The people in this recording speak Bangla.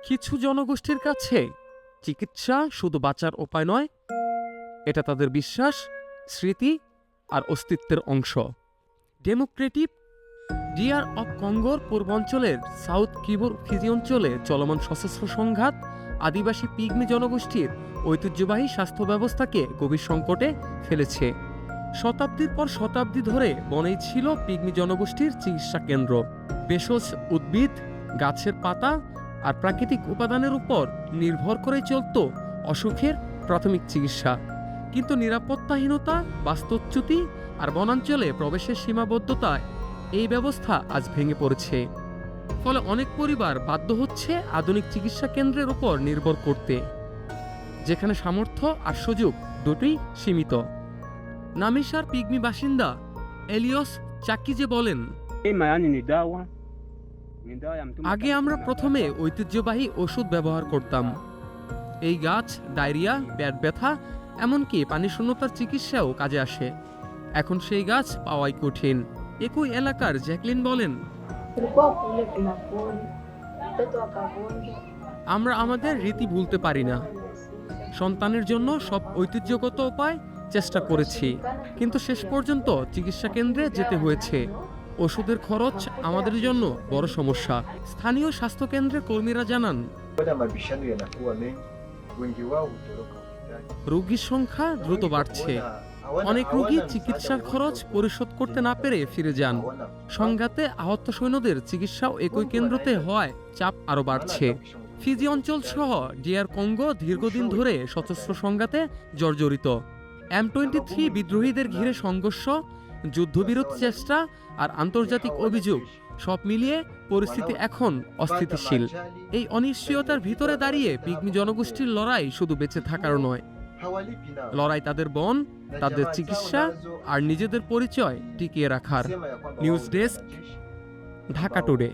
কিছু জনগোষ্ঠীর কাছে চিকিৎসা শুধু বাঁচার উপায় নয়, এটা তাদের বিশ্বাস, স্মৃতি আর অস্তিত্বের অংশ। ডেমোক্রেটিক ডিআর অব কঙ্গোর পূর্বাঞ্চলের সাউথ কিবুর ফিজি অঞ্চলে চলমান সশস্ত্র সংঘাত আদিবাসী পিগমি জনগোষ্ঠীর ঐতিহ্যবাহী স্বাস্থ্য ব্যবস্থাকে গভীর সংকটে ফেলেছে। শতাব্দীর পর শতাব্দী ধরে বনেই ছিল পিগমি জনগোষ্ঠীর চিকিৎসা কেন্দ্র। ভেষজ উদ্ভিদ, গাছের পাতা আর প্রাকৃতিক উপাদানের উপর নির্ভর করে চলত অসুখের প্রাথমিক চিকিৎসা। কিন্তু নিরাপত্তাহীনতা, বাস্তুচ্যুতি আর বনাঞ্চলে প্রবেশের সীমাবদ্ধতায় এই ব্যবস্থা আজ ভেঙে পড়েছে। ফলে অনেক পরিবার বাধ্য হচ্ছে আধুনিক চিকিৎসা কেন্দ্রের উপর নির্ভর করতে, যেখানে সামর্থ্য আর সুযোগ দুটোই সীমিত। নামিসার পিগমি বাসিন্দা এলিয়স চাকিজে বলেন, আগে আমরা প্রথমে ঐতিহ্যবাহী ওষুধ ব্যবহার করতাম। এই গাছ ডায়রিয়া, পেট ব্যথা, এমনকি পানি শূন্যতার চিকিৎসাও কাজে আসে। এখন সেই গাছ পাওয়াই কঠিন। একই এলাকার জ্যাকলিন বলেন, আমরা আমাদের রীতি ভুলতে পারি না। সন্তানের জন্য সব ঐতিহ্যগত উপায় চেষ্টা করেছি, কিন্তু শেষ পর্যন্ত চিকিৎসা কেন্দ্রে যেতে হয়েছে। ওষুধের খরচ আমাদের জন্য বড় সমস্যা। স্থানীয় স্বাস্থ্যকেন্দ্রের কর্মীরা জানান, রোগীর সংখ্যা দ্রুত বাড়ছে। অনেক রোগী চিকিৎসার খরচ পরিশোধ করতে না পেরে ফিরে যান। সংঘাতে আহত সৈন্যদের চিকিৎসাও একই কেন্দ্রতে হওয়ায় চাপ আরও বাড়ছে। ফিজি অঞ্চল সহ ডিআর কঙ্গো দীর্ঘদিন ধরে সশস্ত্র সংঘাতে জর্জরিত। M23 বিদ্রোহীদের ঘিরে সংঘর্ষ, যুদ্ধবিরতি চেষ্টা আর আন্তর্জাতিক অভিযোগ সব মিলিয়ে পরিস্থিতি এখন অস্থিতিশীল। এই অনিশ্চয়তার ভিতরে দাঁড়িয়ে পিগমি জনগোষ্ঠীর লড়াই শুধু বেঁচে থাকার নয়, লড়াই তাদের বন, তাদের চিকিৎসা আর নিজেদের পরিচয় টিকিয়ে রাখার। News desk, Dhaka today.